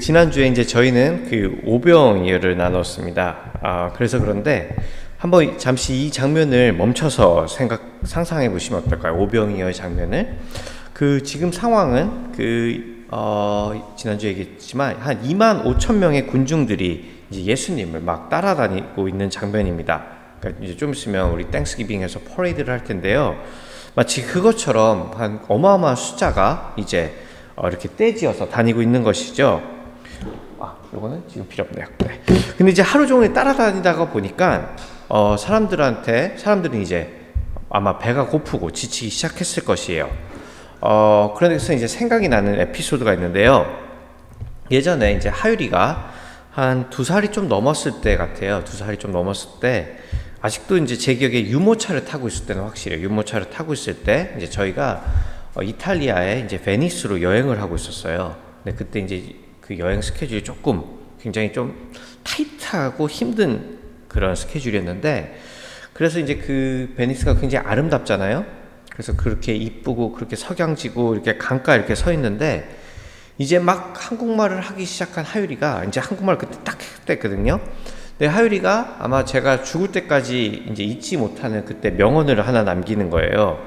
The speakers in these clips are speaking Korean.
지난주에 이제 저희는 오병이어를 나눴습니다. 그래서 그런데 한번 잠시 이 장면을 멈춰서 상상해 보시면 어떨까요? 오병이어의 장면을. 지금 상황은 지난주에 얘기했지만 한 2만 5천 명의 군중들이 이제 예수님을 막 따라다니고 있는 장면입니다. 그러니까 이제 좀 있으면 우리 땡스기빙에서 퍼레이드를 할 텐데요. 마치 그것처럼 한 어마어마한 숫자가 이제 이렇게 떼지어서 다니고 있는 것이죠. 요거는 지금 필요 없네요. 네. 근데 이제 하루 종일 따라다니다가 보니까 사람들은 이제 아마 배가 고프고 지치기 시작했을 것이에요. 그래서 이제 생각이 나는 에피소드가 있는데요. 예전에 이제 하율이가 한 2살이 좀 넘었을 때 같아요. 2살이 좀 넘었을 때, 아직도 이제 제 기억에 유모차를 타고 있을 때는 확실해요. 유모차를 타고 있을 때 이제 저희가 이탈리아의 이제 베니스로 여행을 하고 있었어요. 근데 그때 이제 그 여행 스케줄이 조금 굉장히 좀 타이트하고 힘든 그런 스케줄이었는데, 그래서 이제 베니스가 굉장히 아름답잖아요. 그래서 그렇게 이쁘고 그렇게 석양지고 이렇게 강가 이렇게 서 있는데, 이제 막 한국말을 하기 시작한 하율이가 이제 한국말 그때 딱 했거든요. 근데 하율이가 아마 제가 죽을 때까지 이제 잊지 못하는 그때 명언을 하나 남기는 거예요.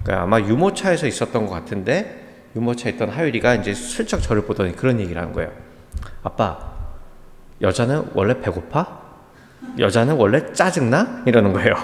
그러니까 아마 유모차에서 있었던 것 같은데, 유모차에 있던 하율이가 이제 슬쩍 저를 보더니 그런 얘기를 하는 거예요. 아빠, 여자는 원래 배고파? 여자는 원래 짜증나? 이러는 거예요.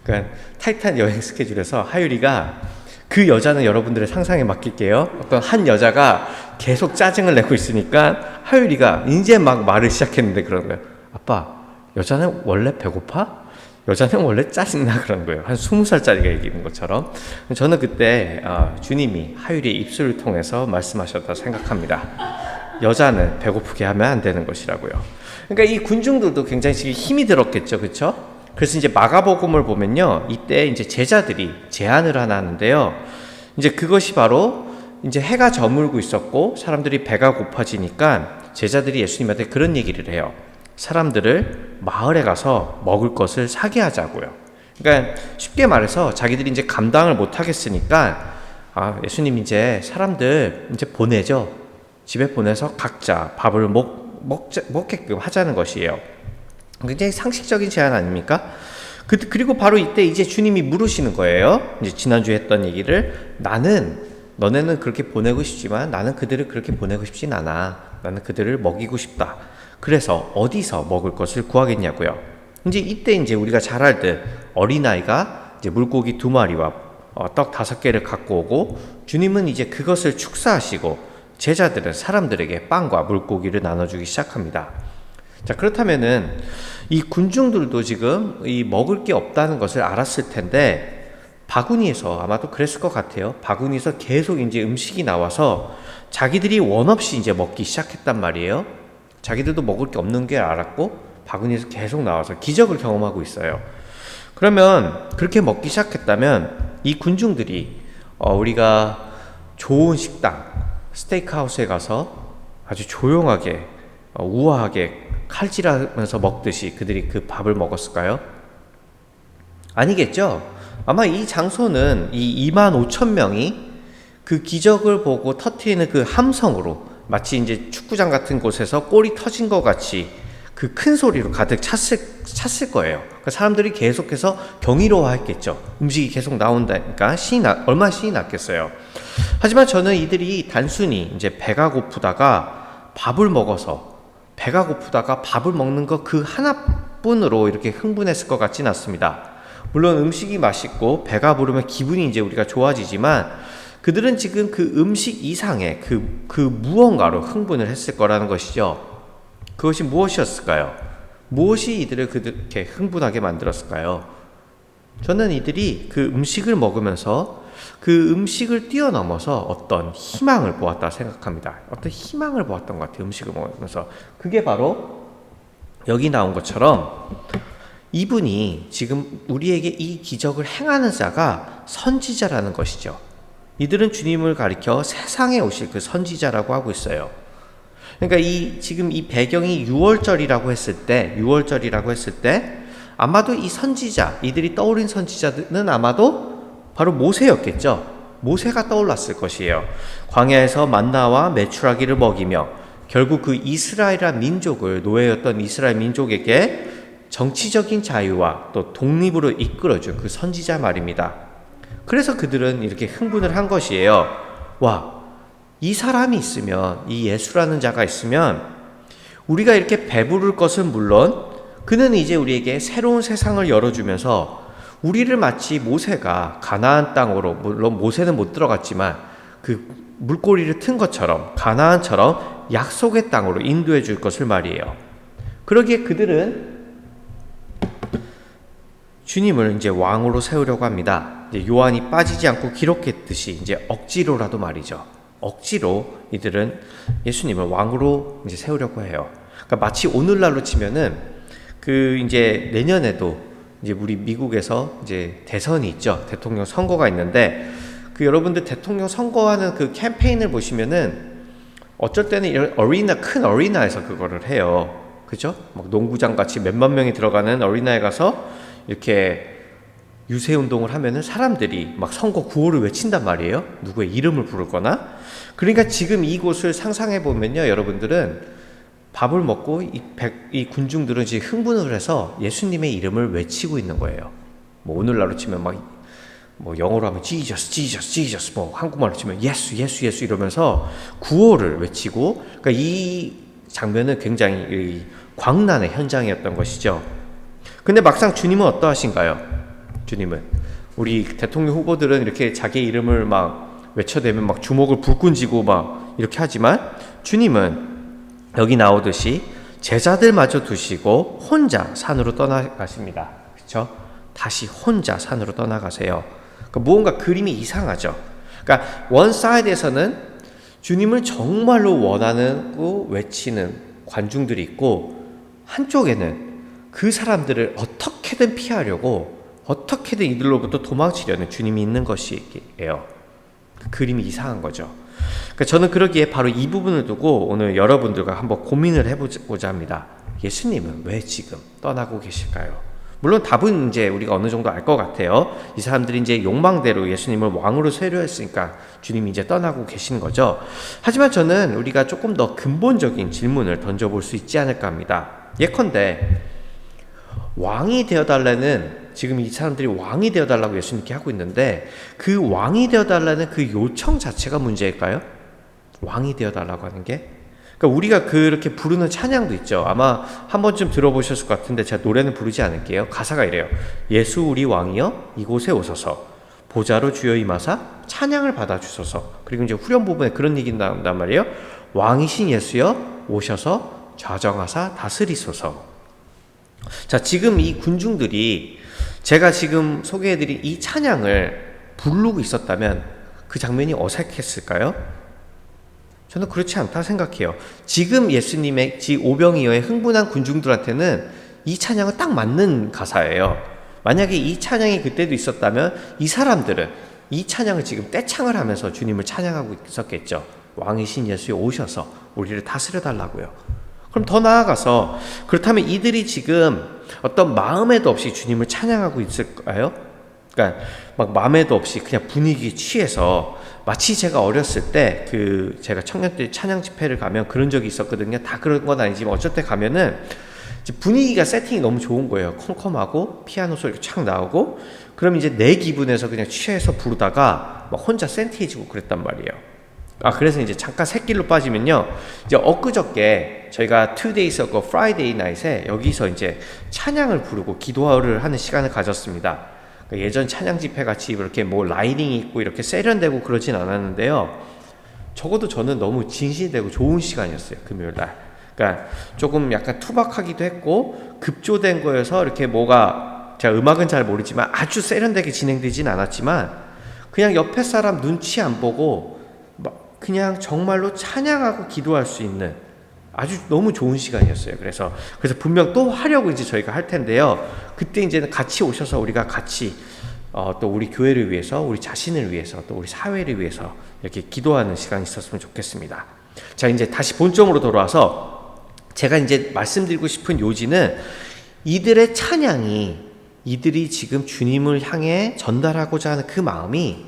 그러니까 타이트한 여행 스케줄에서 하율이가, 그 여자는 여러분들의 상상에 맡길게요. 어떤 한 여자가 계속 짜증을 내고 있으니까 하율이가 이제 막 말을 시작했는데 그러는 거예요. 아빠, 여자는 원래 배고파? 여자는 원래 짜증나? 그런 거예요. 한 20살짜리가 얘기하는 것처럼. 저는 그때 주님이 하율이의 입술을 통해서 말씀하셨다 생각합니다. 여자는 배고프게 하면 안 되는 것이라고요. 그러니까 이 군중들도 굉장히 지금 힘이 들었겠죠, 그렇죠? 그래서 이제 마가복음을 보면요, 이때 이제 제자들이 제안을 하나 하는데요. 이제 그것이 바로 이제 해가 저물고 있었고 사람들이 배가 고파지니까 제자들이 예수님한테 그런 얘기를 해요. 사람들을 마을에 가서 먹을 것을 사게 하자고요. 그러니까 쉽게 말해서 자기들이 이제 감당을 못 하겠으니까 예수님 이제 사람들 이제 보내죠. 집에 보내서 각자 밥을 먹게끔 하자는 것이에요. 굉장히 상식적인 제안 아닙니까? 그리고 바로 이때 이제 주님이 물으시는 거예요. 이제 지난주에 했던 얘기를, 너네는 그렇게 보내고 싶지만 나는 그들을 그렇게 보내고 싶진 않아. 나는 그들을 먹이고 싶다. 그래서 어디서 먹을 것을 구하겠냐고요. 이제 이때 이제 우리가 잘 알듯 어린아이가 이제 물고기 2마리와 떡 5개를 갖고 오고, 주님은 이제 그것을 축사하시고 제자들은 사람들에게 빵과 물고기를 나눠주기 시작합니다. 자, 그렇다면은 이 군중들도 지금 이 먹을 게 없다는 것을 알았을 텐데, 바구니에서 아마도 그랬을 것 같아요. 바구니에서 계속 이제 음식이 나와서 자기들이 원 없이 이제 먹기 시작했단 말이에요. 자기들도 먹을 게 없는 게 알았고 바구니에서 계속 나와서 기적을 경험하고 있어요. 그러면 그렇게 먹기 시작했다면 이 군중들이 우리가 좋은 식당, 스테이크하우스에 가서 아주 조용하게 우아하게 칼질하면서 먹듯이 그들이 그 밥을 먹었을까요? 아니겠죠. 아마 이 장소는 이 2만 5천 명이 그 기적을 보고 터트리는 그 함성으로, 마치 이제 축구장 같은 곳에서 골이 터진 것 같이 그 큰 소리로 가득 찼을 거예요. 그러니까 사람들이 계속해서 경이로워했겠죠. 음식이 계속 나온다니까 얼마나 신이 났겠어요. 하지만 저는 이들이 단순히 이제 배가 고프다가 밥을 먹는 것 그 하나뿐으로 이렇게 흥분했을 것 같진 않습니다. 물론 음식이 맛있고 배가 부르면 기분이 이제 우리가 좋아지지만, 그들은 지금 그 음식 이상의 그 무언가로 흥분을 했을 거라는 것이죠. 그것이 무엇이었을까요? 무엇이 이들을 그렇게 흥분하게 만들었을까요? 저는 이들이 그 음식을 먹으면서 그 음식을 뛰어넘어서 어떤 희망을 보았다 생각합니다. 어떤 희망을 보았던 것 같아요. 음식을 먹으면서. 그게 바로 여기 나온 것처럼 이분이 지금 우리에게 이 기적을 행하는 자가 선지자라는 것이죠. 이들은 주님을 가리켜 세상에 오실 그 선지자라고 하고 있어요. 그러니까 지금 이 배경이 6월절이라고 했을 때 아마도 이 선지자, 이들이 떠올린 선지자는 아마도 바로 모세였겠죠. 모세가 떠올랐을 것이에요. 광야에서 만나와 메추라기를 먹이며 결국 그 이스라엘이란 민족을, 노예였던 이스라엘 민족에게 정치적인 자유와 또 독립으로 이끌어준 그 선지자 말입니다. 그래서 그들은 이렇게 흥분을 한 것이에요. 와, 이 사람이 있으면, 이 예수라는 자가 있으면 우리가 이렇게 배부를 것은 물론 그는 이제 우리에게 새로운 세상을 열어주면서 우리를 마치 모세가 가나안 땅으로, 물론 모세는 못 들어갔지만 그 물꼬리를 튼 것처럼 가나안처럼 약속의 땅으로 인도해 줄 것을 말이에요. 그러기에 그들은 주님을 이제 왕으로 세우려고 합니다. 이제 요한이 빠지지 않고 기록했듯이 이제 억지로라도 말이죠. 억지로 이들은 예수님을 왕으로 이제 세우려고 해요. 그러니까 마치 오늘날로 치면은 그 이제 내년에도 이제 우리 미국에서 이제 대선이 있죠. 대통령 선거가 있는데 그 여러분들 대통령 선거하는 그 캠페인을 보시면은 어쩔 때는 이런 큰 어리나에서 그거를 해요. 그죠? 막 농구장 같이 몇만 명이 들어가는 어리나에 가서 이렇게 유세 운동을 하면은 사람들이 막 선거 구호를 외친단 말이에요. 누구의 이름을 부르거나. 그러니까 지금 이곳을 상상해 보면요, 여러분들은 밥을 먹고 이 군중들은 지금 흥분을 해서 예수님의 이름을 외치고 있는 거예요. 뭐 오늘날로 치면 뭐 영어로 하면 Jesus, 뭐 한국말로 치면 예수 이러면서 구호를 외치고, 그러니까 이 장면은 굉장히 광란의 현장이었던 것이죠. 근데 막상 주님은 어떠하신가요? 주님은 우리 대통령 후보들은 이렇게 자기 이름을 막 외쳐대면 막 주먹을 불끈 쥐고 막 이렇게 하지만 주님은 여기 나오듯이 제자들마저 두시고 혼자 산으로 떠나가십니다. 그렇죠? 다시 혼자 산으로 떠나가세요. 그러니까 무언가 그림이 이상하죠. 그러니까 원 사이드에서는 주님을 정말로 원하는 외치는 관중들이 있고, 한쪽에는 그 사람들을 어떻게든 피하려고, 어떻게든 이들로부터 도망치려는 주님이 있는 것이에요. 그 그림이 이상한 거죠. 그러니까 저는 그러기에 바로 이 부분을 두고 오늘 여러분들과 한번 고민을 해보자 합니다. 예수님은 왜 지금 떠나고 계실까요? 물론 답은 이제 우리가 어느 정도 알 것 같아요. 이 사람들이 이제 욕망대로 예수님을 왕으로 세려 했으니까 주님이 이제 떠나고 계신 거죠. 하지만 저는 우리가 조금 더 근본적인 질문을 던져볼 수 있지 않을까 합니다. 예컨대 왕이 되어달라는, 지금 이 사람들이 왕이 되어달라고 예수님께 하고 있는데 그 왕이 되어달라는 그 요청 자체가 문제일까요? 왕이 되어달라고 하는 게? 그러니까 우리가 그렇게 부르는 찬양도 있죠. 아마 한 번쯤 들어보셨을 것 같은데 제가 노래는 부르지 않을게요. 가사가 이래요. 예수 우리 왕이여 이곳에 오소서, 보좌로 주여 임하사 찬양을 받아주소서. 그리고 이제 후렴 부분에 그런 얘기 나온단 말이에요. 왕이신 예수여 오셔서 좌정하사 다스리소서. 자, 지금 이 군중들이 제가 지금 소개해드린 이 찬양을 부르고 있었다면 그 장면이 어색했을까요? 저는 그렇지 않다 생각해요. 지금 예수님의 오병이어의 흥분한 군중들한테는 이 찬양은 딱 맞는 가사예요. 만약에 이 찬양이 그때도 있었다면 이 사람들은 이 찬양을 지금 떼창을 하면서 주님을 찬양하고 있었겠죠. 왕이신 예수여 오셔서 우리를 다스려달라고요. 그럼 더 나아가서 그렇다면 이들이 지금 어떤 마음에도 없이 주님을 찬양하고 있을까요? 그러니까 막 마음에도 없이 그냥 분위기에 취해서, 마치 제가 어렸을 때 제가 청년 때 찬양 집회를 가면 그런 적이 있었거든요. 다 그런 건 아니지만 어쩔 때 가면은 분위기가 세팅이 너무 좋은 거예요. 컴컴하고 피아노 소리가 촥 나오고, 그럼 이제 내 기분에서 그냥 취해서 부르다가 막 혼자 센티해지고 그랬단 말이에요. 그래서 이제 잠깐 샛길로 빠지면요. 이제 엊그저께 저희가 2days ago Friday night에 여기서 이제 찬양을 부르고 기도를 하는 시간을 가졌습니다. 그러니까 예전 찬양 집회 같이 이렇게 뭐 라이딩이 있고 이렇게 세련되고 그러진 않았는데요. 적어도 저는 너무 진실되고 좋은 시간이었어요. 금요일 날. 그러니까 조금 약간 투박하기도 했고 급조된 거여서 이렇게 뭐가, 제가 음악은 잘 모르지만 아주 세련되게 진행되진 않았지만 그냥 옆에 사람 눈치 안 보고 그냥 정말로 찬양하고 기도할 수 있는 아주 너무 좋은 시간이었어요. 그래서 분명 또 하려고 이제 저희가 할 텐데요. 그때 이제는 같이 오셔서 우리가 같이 또 우리 교회를 위해서, 우리 자신을 위해서, 또 우리 사회를 위해서 이렇게 기도하는 시간이 있었으면 좋겠습니다. 자, 이제 다시 본점으로 돌아와서 제가 이제 말씀드리고 싶은 요지는 이들의 찬양이, 이들이 지금 주님을 향해 전달하고자 하는 그 마음이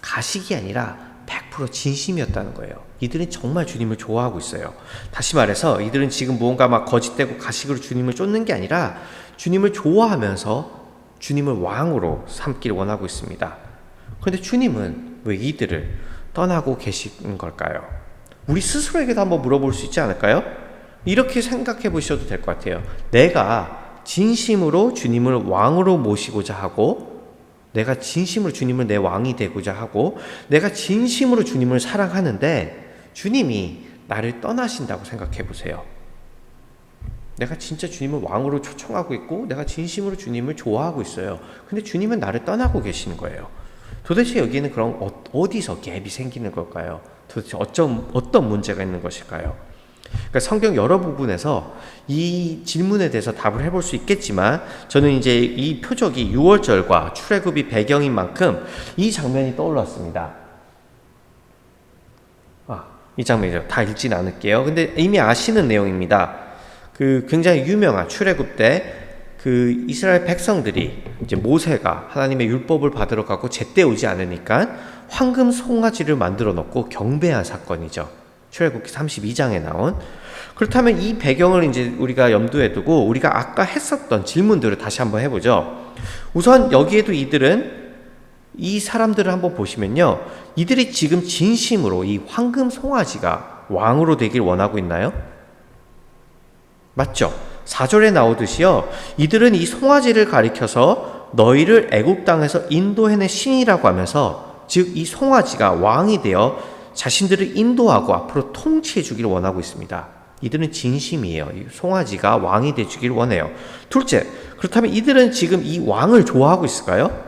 가식이 아니라 100% 진심이었다는 거예요. 이들은 정말 주님을 좋아하고 있어요. 다시 말해서 이들은 지금 무언가 막 거짓되고 가식으로 주님을 쫓는 게 아니라 주님을 좋아하면서 주님을 왕으로 삼기를 원하고 있습니다. 그런데 주님은 왜 이들을 떠나고 계신 걸까요? 우리 스스로에게도 한번 물어볼 수 있지 않을까요? 이렇게 생각해 보셔도 될 것 같아요. 내가 진심으로 주님을 왕으로 모시고자 하고, 내가 진심으로 주님을 내 왕이 되고자 하고, 내가 진심으로 주님을 사랑하는데 주님이 나를 떠나신다고 생각해 보세요. 내가 진짜 주님을 왕으로 초청하고 있고 내가 진심으로 주님을 좋아하고 있어요. 근데 주님은 나를 떠나고 계시는 거예요. 도대체 여기는 그럼 어디서 갭이 생기는 걸까요? 도대체 어떤 문제가 있는 것일까요? 그러니까 성경 여러 부분에서 이 질문에 대해서 답을 해볼 수 있겠지만, 저는 이제 이 표적이 6월절과 출애굽이 배경인 만큼 이 장면이 떠올랐습니다. 이 장면이죠. 다 읽진 않을게요. 근데 이미 아시는 내용입니다. 굉장히 유명한 출애굽 때 이스라엘 백성들이 이제 모세가 하나님의 율법을 받으러 가고 제때 오지 않으니까 황금 송아지를 만들어 놓고 경배한 사건이죠. 출애굽기 32장에 나온. 그렇다면 이 배경을 이제 우리가 염두에 두고 우리가 아까 했었던 질문들을 다시 한번 해보죠. 우선 여기에도 이 사람들을 한번 보시면요, 이들이 지금 진심으로 이 황금 송아지가 왕으로 되길 원하고 있나요? 맞죠? 4절에 나오듯이요, 이들은 이 송아지를 가리켜서 너희를 애굽 땅에서 인도해낸 신이라고 하면서, 즉 이 송아지가 왕이 되어 자신들을 인도하고 앞으로 통치해 주기를 원하고 있습니다. 이들은 진심이에요. 이 송아지가 왕이 돼 주기를 원해요. 둘째, 그렇다면 이들은 지금 이 왕을 좋아하고 있을까요?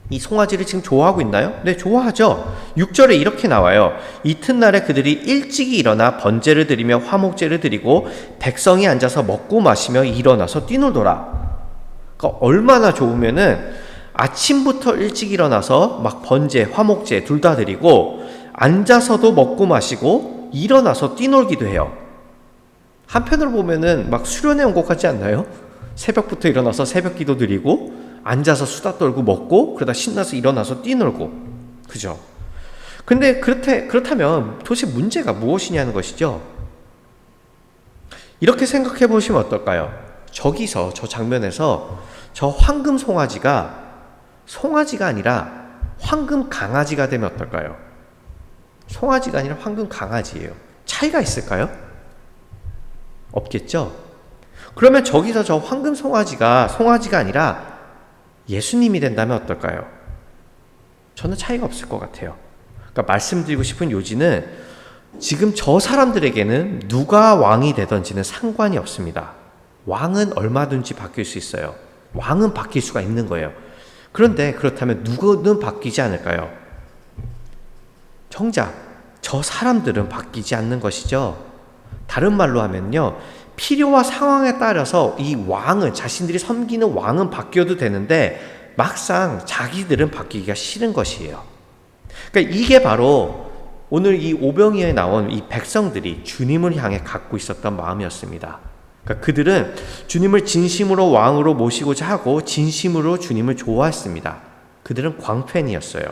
이 송아지를 지금 좋아하고 있나요? 네, 좋아하죠. 6절에 이렇게 나와요. 이튿날에 그들이 일찍이 일어나 번제를 드리며 화목제를 드리고 백성이 앉아서 먹고 마시며 일어나서 뛰놀더라. 그러니까 얼마나 좋으면은 아침부터 일찍 일어나서 막 번제, 화목제 둘 다 드리고 앉아서도 먹고 마시고 일어나서 뛰놀기도 해요. 한편으로 보면은 막 수련회 온 것 같지 않나요? 새벽부터 일어나서 새벽 기도 드리고 앉아서 수다 떨고 먹고 그러다 신나서 일어나서 뛰놀고, 그죠? 근데 그렇다면 도대체 문제가 무엇이냐는 것이죠. 이렇게 생각해 보시면 어떨까요? 저기서, 저 장면에서 저 황금 송아지가 아니라 황금 강아지가 되면 어떨까요? 송아지가 아니라 황금 강아지예요. 차이가 있을까요? 없겠죠? 그러면 저기서 저 황금 송아지가 아니라 예수님이 된다면 어떨까요? 저는 차이가 없을 것 같아요. 그러니까 말씀드리고 싶은 요지는, 지금 저 사람들에게는 누가 왕이 되든지는 상관이 없습니다. 왕은 얼마든지 바뀔 수 있어요. 왕은 바뀔 수가 있는 거예요. 그런데 그렇다면 누구는 바뀌지 않을까요? 정작 저 사람들은 바뀌지 않는 것이죠. 다른 말로 하면요, 필요와 상황에 따라서 이 왕은, 자신들이 섬기는 왕은 바뀌어도 되는데 막상 자기들은 바뀌기가 싫은 것이에요. 그러니까 이게 바로 오늘 이 오병이어에 나온 이 백성들이 주님을 향해 갖고 있었던 마음이었습니다. 그러니까 그들은 주님을 진심으로 왕으로 모시고자 하고 진심으로 주님을 좋아했습니다. 그들은 광팬이었어요.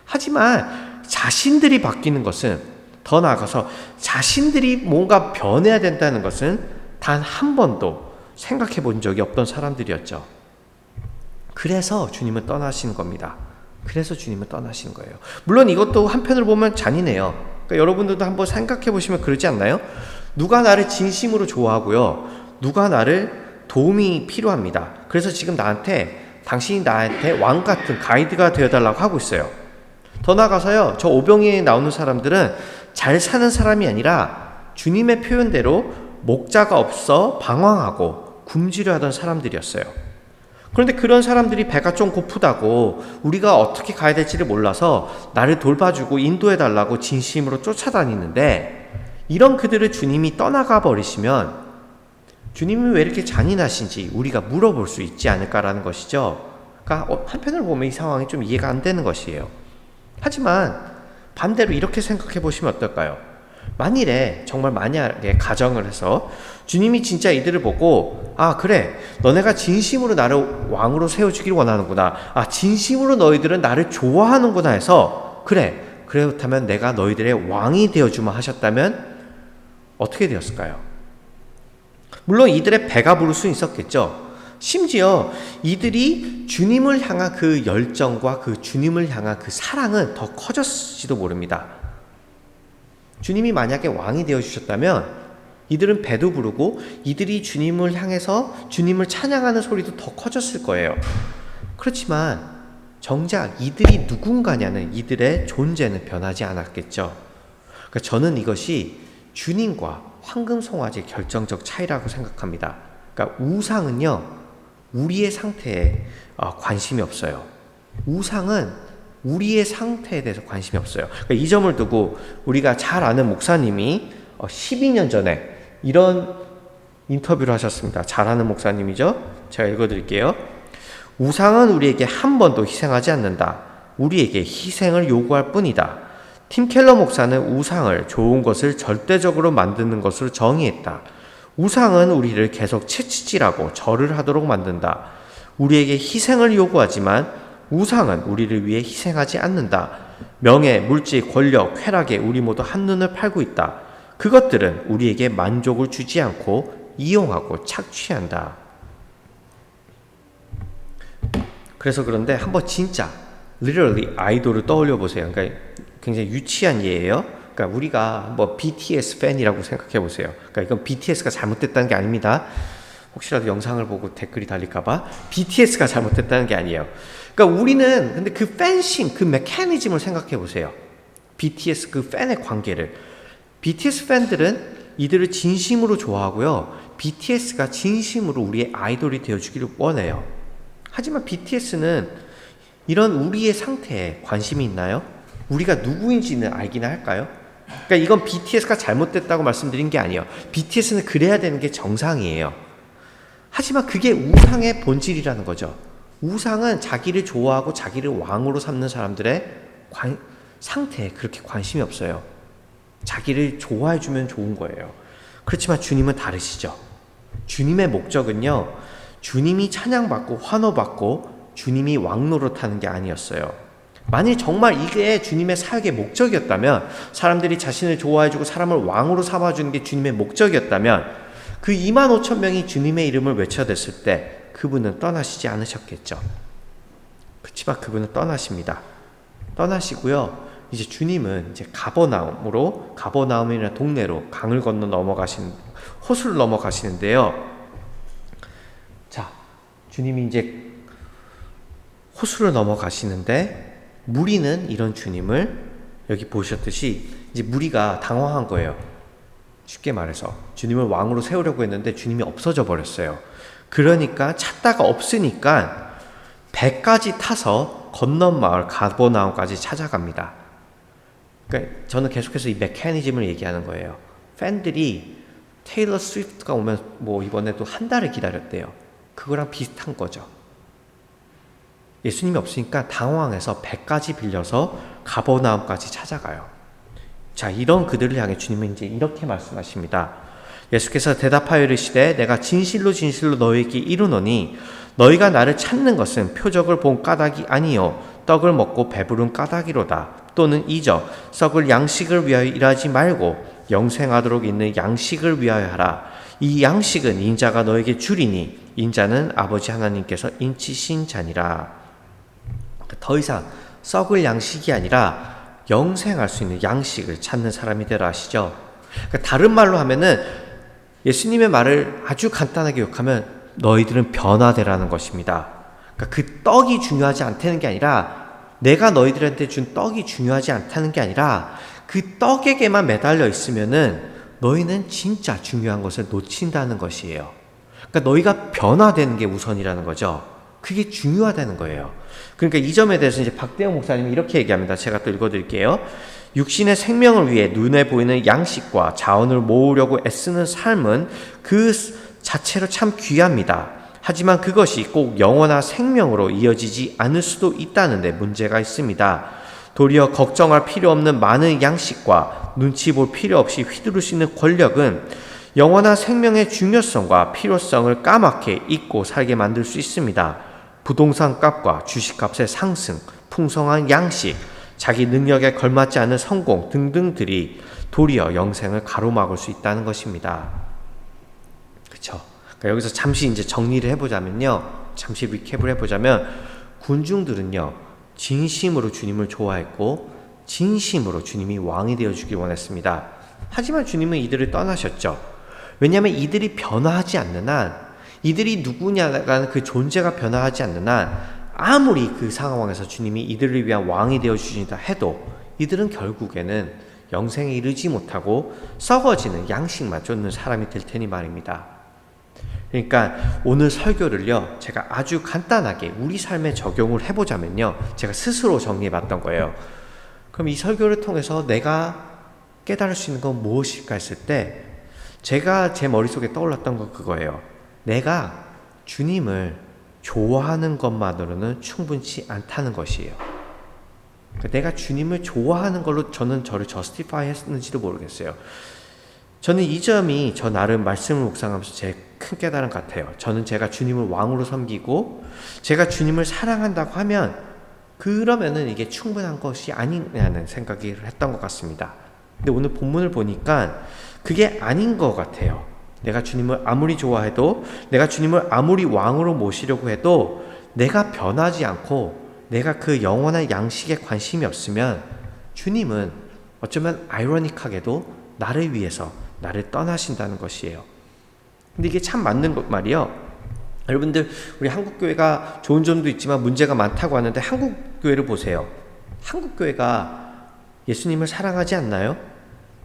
하지만 자신들이 바뀌는 것은, 더 나아가서 자신들이 뭔가 변해야 된다는 것은 단 한 번도 생각해 본 적이 없던 사람들이었죠. 그래서 주님은 떠나신 겁니다. 그래서 주님은 떠나신 거예요. 물론 이것도 한편으로 보면 잔인해요. 그러니까 여러분들도 한번 생각해 보시면 그러지 않나요? 누가 나를 진심으로 좋아하고요, 누가 나를 도움이 필요합니다. 그래서 지금 당신이 나한테 왕 같은 가이드가 되어달라고 하고 있어요. 더 나아가서요, 저 오병이어에 나오는 사람들은 잘 사는 사람이 아니라 주님의 표현대로 목자가 없어 방황하고 굶주려 하던 사람들이었어요. 그런데 그런 사람들이 배가 좀 고프다고, 우리가 어떻게 가야 될지를 몰라서 나를 돌봐주고 인도해달라고 진심으로 쫓아다니는데, 이런 그들을 주님이 떠나가 버리시면 주님이 왜 이렇게 잔인하신지 우리가 물어볼 수 있지 않을까라는 것이죠. 그러니까 한편으로 보면 이 상황이 좀 이해가 안 되는 것이에요. 하지만 반대로 이렇게 생각해 보시면 어떨까요? 만약에 가정을 해서 주님이 진짜 이들을 보고, 그래, 너네가 진심으로 나를 왕으로 세워주길 원하는구나, 진심으로 너희들은 나를 좋아하는구나 해서, 그래, 그렇다면 내가 너희들의 왕이 되어주마 하셨다면 어떻게 되었을까요? 물론 이들의 배가 부를 수 있었겠죠. 심지어 이들이 주님을 향한 그 열정과 그 주님을 향한 그 사랑은 더 커졌을지도 모릅니다. 주님이 만약에 왕이 되어주셨다면 이들은 배도 부르고 이들이 주님을 향해서 주님을 찬양하는 소리도 더 커졌을 거예요. 그렇지만 정작 이들이 누군가냐는 이들의 존재는 변하지 않았겠죠. 그러니까 저는 이것이 주님과 황금송아지의 결정적 차이라고 생각합니다. 그러니까 우상은요, 우리의 상태에 관심이 없어요. 우상은 우리의 상태에 대해서 관심이 없어요. 그러니까 이 점을 두고 우리가 잘 아는 목사님이 12년 전에 이런 인터뷰를 하셨습니다. 잘 아는 목사님이죠. 제가 읽어드릴게요. 우상은 우리에게 한 번도 희생하지 않는다. 우리에게 희생을 요구할 뿐이다. 팀 켈러 목사는 우상을 좋은 것을 절대적으로 만드는 것으로 정의했다. 우상은 우리를 계속 채찍질하고 절을 하도록 만든다. 우리에게 희생을 요구하지만 우상은 우리를 위해 희생하지 않는다. 명예, 물질, 권력, 쾌락에 우리 모두 한눈을 팔고 있다. 그것들은 우리에게 만족을 주지 않고 이용하고 착취한다. 그래서 그런데 한번 진짜 literally 아이돌을 떠올려 보세요. 그러니까 굉장히 유치한 예예요. 그러니까 우리가 뭐 BTS 팬이라고 생각해 보세요. 그러니까 이건 BTS가 잘못됐다는 게 아닙니다. 혹시라도 영상을 보고 댓글이 달릴까봐 BTS가 잘못됐다는 게 아니에요. 그러니까 우리는 근데 그 팬심, 그 메커니즘을 생각해 보세요. BTS 그 팬의 관계를. BTS 팬들은 이들을 진심으로 좋아하고요. BTS가 진심으로 우리의 아이돌이 되어주기를 원해요. 하지만 BTS는 이런 우리의 상태에 관심이 있나요? 우리가 누구인지는 알기나 할까요? 그러니까 이건 BTS가 잘못됐다고 말씀드린 게 아니에요. BTS는 그래야 되는 게 정상이에요. 하지만 그게 우상의 본질이라는 거죠. 우상은 자기를 좋아하고 자기를 왕으로 삼는 사람들의 상태에 그렇게 관심이 없어요. 자기를 좋아해주면 좋은 거예요. 그렇지만 주님은 다르시죠. 주님의 목적은요, 주님이 찬양받고 환호받고 주님이 왕 노릇하는 게 아니었어요. 만일 정말 이게 주님의 사역의 목적이었다면, 사람들이 자신을 좋아해주고 사람을 왕으로 삼아주는 게 주님의 목적이었다면, 그 25,000명이 주님의 이름을 외쳐댔을 때 그분은 떠나시지 않으셨겠죠. 그렇지만 그분은 떠나십니다. 떠나시고요, 이제 주님은 이제 가버나움이라는 동네로 강을 건너 호수를 넘어가시는데요. 자, 주님이 이제 호수를 넘어가시는데 무리는 이런 주님을 여기 보셨듯이 이제 무리가 당황한 거예요. 쉽게 말해서 주님을 왕으로 세우려고 했는데 주님이 없어져 버렸어요. 그러니까 찾다가 없으니까 배까지 타서 건넌 마을 가버나움까지 찾아갑니다. 그러니까 저는 계속해서 이 메커니즘을 얘기하는 거예요. 팬들이 테일러 스위프트가 오면 뭐 이번에도 한 달을 기다렸대요. 그거랑 비슷한 거죠. 예수님이 없으니까 당황해서 배까지 빌려서 가버나움까지 찾아가요. 자, 이런 그들을 향해 주님은 이제 이렇게 말씀하십니다. 예수께서 대답하여 이르시되 내가 진실로 진실로 너희에게 이르노니 너희가 나를 찾는 것은 표적을 본 까닭이 아니요 떡을 먹고 배부른 까닭이로다. 또는 이적 썩을 양식을 위하여 일하지 말고 영생하도록 있는 양식을 위하여 하라. 이 양식은 인자가 너에게 주리니 인자는 아버지 하나님께서 인치신 자니라. 더 이상 썩을 양식이 아니라 영생할 수 있는 양식을 찾는 사람이 되라 하시죠. 그러니까 다른 말로 하면은 예수님의 말을 아주 간단하게 욕하면 너희들은 변화되라는 것입니다. 그러니까 그 떡이 중요하지 않다는 게 아니라, 내가 너희들한테 준 떡이 중요하지 않다는 게 아니라 그 떡에게만 매달려 있으면은 너희는 진짜 중요한 것을 놓친다는 것이에요. 그러니까 너희가 변화되는 게 우선이라는 거죠. 그게 중요하다는 거예요. 그러니까 이 점에 대해서 이제 박대영 목사님이 이렇게 얘기합니다. 제가 또 읽어드릴게요. 육신의 생명을 위해 눈에 보이는 양식과 자원을 모으려고 애쓰는 삶은 그 자체로 참 귀합니다. 하지만 그것이 꼭 영원한 생명으로 이어지지 않을 수도 있다는 데 문제가 있습니다. 도리어 걱정할 필요 없는 많은 양식과 눈치 볼 필요 없이 휘두를 수 있는 권력은 영원한 생명의 중요성과 필요성을 까맣게 잊고 살게 만들 수 있습니다. 부동산 값과 주식 값의 상승, 풍성한 양식, 자기 능력에 걸맞지 않은 성공 등등들이 도리어 영생을 가로막을 수 있다는 것입니다. 그렇죠? 그러니까 여기서 잠시 이제 정리를 해보자면요, 잠시 리캡을 해보자면 군중들은요 진심으로 주님을 좋아했고 진심으로 주님이 왕이 되어주길 원했습니다. 하지만 주님은 이들을 떠나셨죠. 왜냐하면 이들이 변화하지 않는 한, 이들이 누구냐라는 그 존재가 변화하지 않는 한, 아무리 그 상황에서 주님이 이들을 위한 왕이 되어주신다 해도 이들은 결국에는 영생에 이르지 못하고 썩어지는 양식만 쫓는 사람이 될 테니 말입니다. 그러니까 오늘 설교를요, 제가 아주 간단하게 우리 삶에 적용을 해보자면요, 제가 스스로 정리해봤던 거예요. 그럼 이 설교를 통해서 내가 깨달을 수 있는 건 무엇일까 했을 때, 제가 제 머릿속에 떠올랐던 건 그거예요. 내가 주님을 좋아하는 것만으로는 충분치 않다는 것이에요. 그러니까 내가 주님을 좋아하는 걸로 저는 저를 저스티파이 했는지도 모르겠어요. 저는 이 점이 저 나름 말씀을 묵상하면서 제 큰 깨달음 같아요. 저는 제가 주님을 왕으로 섬기고 제가 주님을 사랑한다고 하면 그러면은 이게 충분한 것이 아니냐는 생각을 했던 것 같습니다. 근데 오늘 본문을 보니까 그게 아닌 것 같아요. 내가 주님을 아무리 좋아해도, 내가 주님을 아무리 왕으로 모시려고 해도 내가 변하지 않고 내가 그 영원한 양식에 관심이 없으면 주님은 어쩌면 아이러니하게도 나를 위해서 나를 떠나신다는 것이에요. 근데 이게 참 맞는 말이요. 여러분들, 우리 한국교회가 좋은 점도 있지만 문제가 많다고 하는데 한국교회를 보세요. 한국교회가 예수님을 사랑하지 않나요?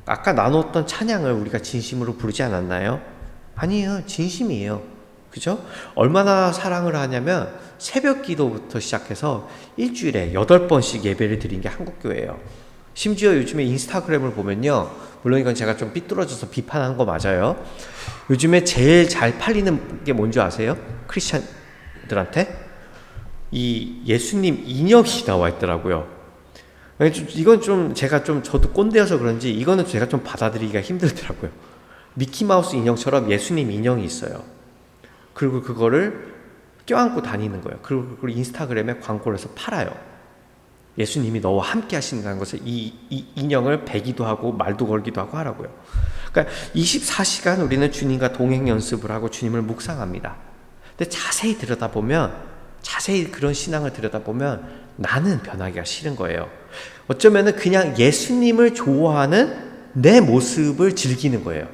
아까 나눴던 찬양을 우리가 진심으로 부르지 않았나요? 아니에요. 진심이에요. 그죠? 얼마나 사랑을 하냐면 새벽 기도부터 시작해서 일주일에 8번씩 예배를 드린 게 한국교회예요. 심지어 요즘에 인스타그램을 보면요, 물론 이건 제가 좀 삐뚤어져서 비판한 거 맞아요. 요즘에 제일 잘 팔리는 게 뭔지 아세요? 크리스찬들한테? 이 예수님 인형이 나와 있더라고요. 이건 좀 제가 좀 저도 꼰대여서 그런지 이거는 제가 좀 받아들이기가 힘들더라고요. 미키마우스 인형처럼 예수님 인형이 있어요. 그리고 그거를 껴안고 다니는 거예요. 그리고 그걸 인스타그램에 광고를 해서 팔아요. 예수님이 너와 함께 하신다는 것을 이 인형을 베기도 하고 말도 걸기도 하고 하라고요. 그러니까 24시간 우리는 주님과 동행 연습을 하고 주님을 묵상합니다. 근데 자세히 들여다보면, 자세히 그런 신앙을 들여다보면 나는 변하기가 싫은 거예요. 어쩌면은 그냥 예수님을 좋아하는 내 모습을 즐기는 거예요.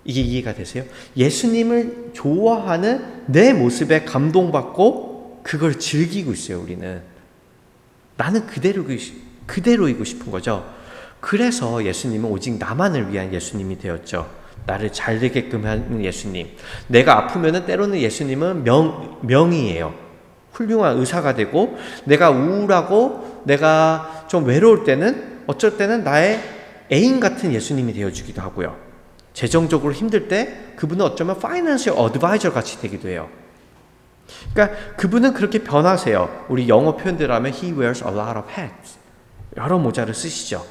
이게 이해가 되세요? 예수님을 좋아하는 내 모습에 감동받고 그걸 즐기고 있어요, 우리는. 나는 그대로이고 싶은 거죠. 그래서 예수님은 오직 나만을 위한 예수님이 되었죠. 나를 잘 되게끔 하는 예수님. 내가 아프면은 때로는 예수님은 명의예요. 훌륭한 의사가 되고, 내가 우울하고 내가 좀 외로울 때는 어쩔 때는 나의 애인 같은 예수님이 되어주기도 하고요. 재정적으로 힘들 때 그분은 어쩌면 파이낸셜 어드바이저 같이 되기도 해요. 그러니까 그분은 그렇게 변하세요. 우리 영어 표현대로 하면 He wears a lot of hats. 여러 모자를 쓰시죠.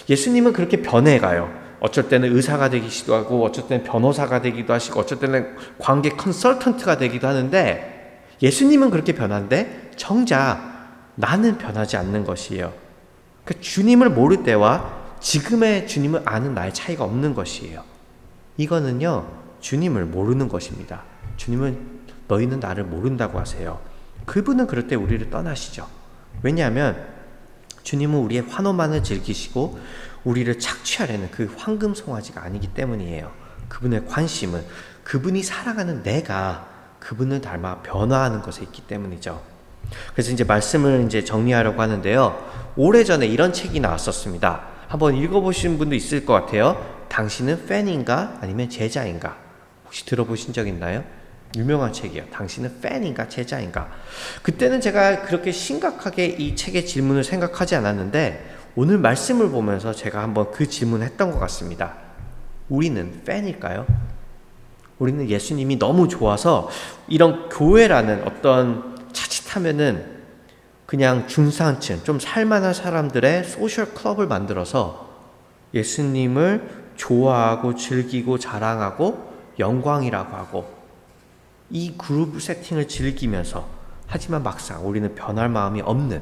예수님은 그렇게 변해가요. 어쩔 때는 의사가 되기도 하고, 어쩔 때는 변호사가 되기도 하시고, 어쩔 때는 관계 컨설턴트가 되기도 하는데, 예수님은 그렇게 변한데 정작 나는 변하지 않는 것이에요. 그러니까 주님을 모를 때와 지금의 주님을 아는 나의 차이가 없는 것이에요. 이거는요, 주님을 모르는 것입니다. 주님은 너희는 나를 모른다고 하세요. 그분은 그럴 때 우리를 떠나시죠. 왜냐하면 주님은 우리의 환호만을 즐기시고 우리를 착취하려는 그 황금 송아지가 아니기 때문이에요. 그분의 관심은 그분이 사랑하는 내가 그분을 닮아 변화하는 것에 있기 때문이죠. 그래서 이제 말씀을 이제 정리하려고 하는데요. 오래전에 이런 책이 나왔었습니다. 한번 읽어보신 분도 있을 것 같아요. 당신은 팬인가 아니면 제자인가? 혹시 들어보신 적 있나요? 유명한 책이에요. 당신은 팬인가 제자인가? 그때는 제가 그렇게 심각하게 이 책의 질문을 생각하지 않았는데 오늘 말씀을 보면서 제가 한번 그 질문을 했던 것 같습니다. 우리는 팬일까요? 우리는 예수님이 너무 좋아서 이런 교회라는 어떤 자칫하면은 그냥 중산층, 좀 살만한 사람들의 소셜 클럽을 만들어서 예수님을 좋아하고 즐기고 자랑하고 영광이라고 하고 이 그룹 세팅을 즐기면서 하지만 막상 우리는 변할 마음이 없는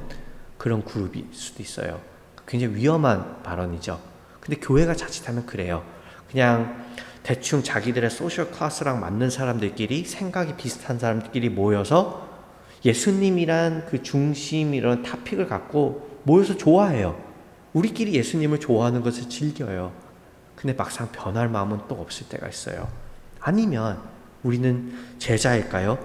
그런 그룹일 수도 있어요. 굉장히 위험한 발언이죠. 근데 교회가 자칫하면 그래요. 그냥 대충 자기들의 소셜 클래스랑 맞는 사람들끼리, 생각이 비슷한 사람들끼리 모여서 예수님이란 그 중심 이런 토픽을 갖고 모여서 좋아해요. 우리끼리 예수님을 좋아하는 것을 즐겨요. 근데 막상 변할 마음은 또 없을 때가 있어요. 아니면 우리는 제자일까요?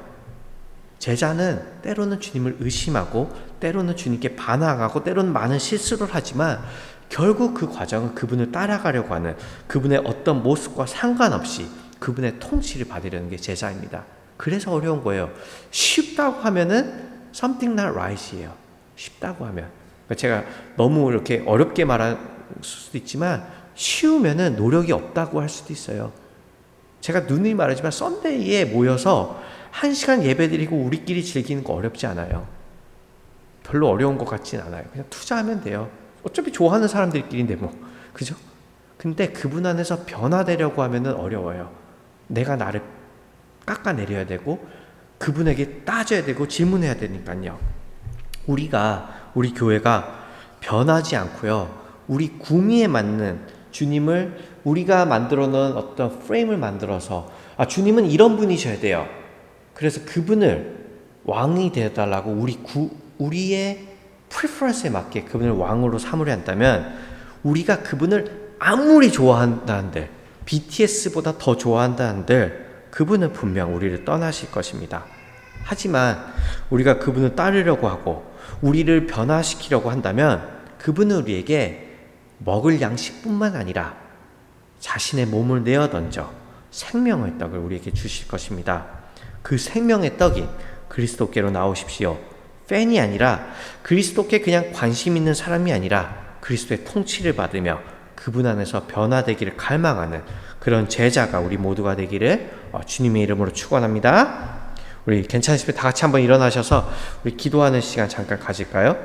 제자는 때로는 주님을 의심하고 때로는 주님께 반항하고 때로는 많은 실수를 하지만 결국 그 과정은 그분을 따라가려고 하는, 그분의 어떤 모습과 상관없이 그분의 통치를 받으려는 게 제자입니다. 그래서 어려운 거예요. 쉽다고 하면은 something not right이에요. 쉽다고 하면. 제가 너무 이렇게 어렵게 말할 수도 있지만 쉬우면은 노력이 없다고 할 수도 있어요. 제가 누누이 말하지만 썬데이에 모여서 1시간 예배드리고 우리끼리 즐기는 거 어렵지 않아요. 별로 어려운 것 같진 않아요. 그냥 투자하면 돼요. 어차피 좋아하는 사람들끼리인데 뭐, 그죠? 근데 그분 안에서 변화되려고 하면은 어려워요. 내가 나를 깎아내려야 되고 그분에게 따져야 되고 질문해야 되니까요. 우리 교회가 변하지 않고요. 우리 구미에 맞는 주님을 우리가 만들어 놓은 어떤 프레임을 만들어서 주님은 이런 분이셔야 돼요. 그래서 그분을 왕이 되어달라고 우리의 프리퍼런스에 맞게 그분을 왕으로 삼으려 한다면 우리가 그분을 아무리 좋아한다 한들 BTS보다 더 좋아한다 한들 그분은 분명 우리를 떠나실 것입니다. 하지만 우리가 그분을 따르려고 하고 우리를 변화시키려고 한다면 그분은 우리에게 먹을 양식뿐만 아니라 자신의 몸을 내어 던져 생명의 떡을 우리에게 주실 것입니다. 그 생명의 떡인 그리스도께로 나오십시오. 팬이 아니라 그리스도께 그냥 관심 있는 사람이 아니라 그리스도의 통치를 받으며 그분 안에서 변화되기를 갈망하는 그런 제자가 우리 모두가 되기를 주님의 이름으로 축원합니다. 우리 괜찮으시면 다 같이 한번 일어나셔서 우리 기도하는 시간 잠깐 가질까요?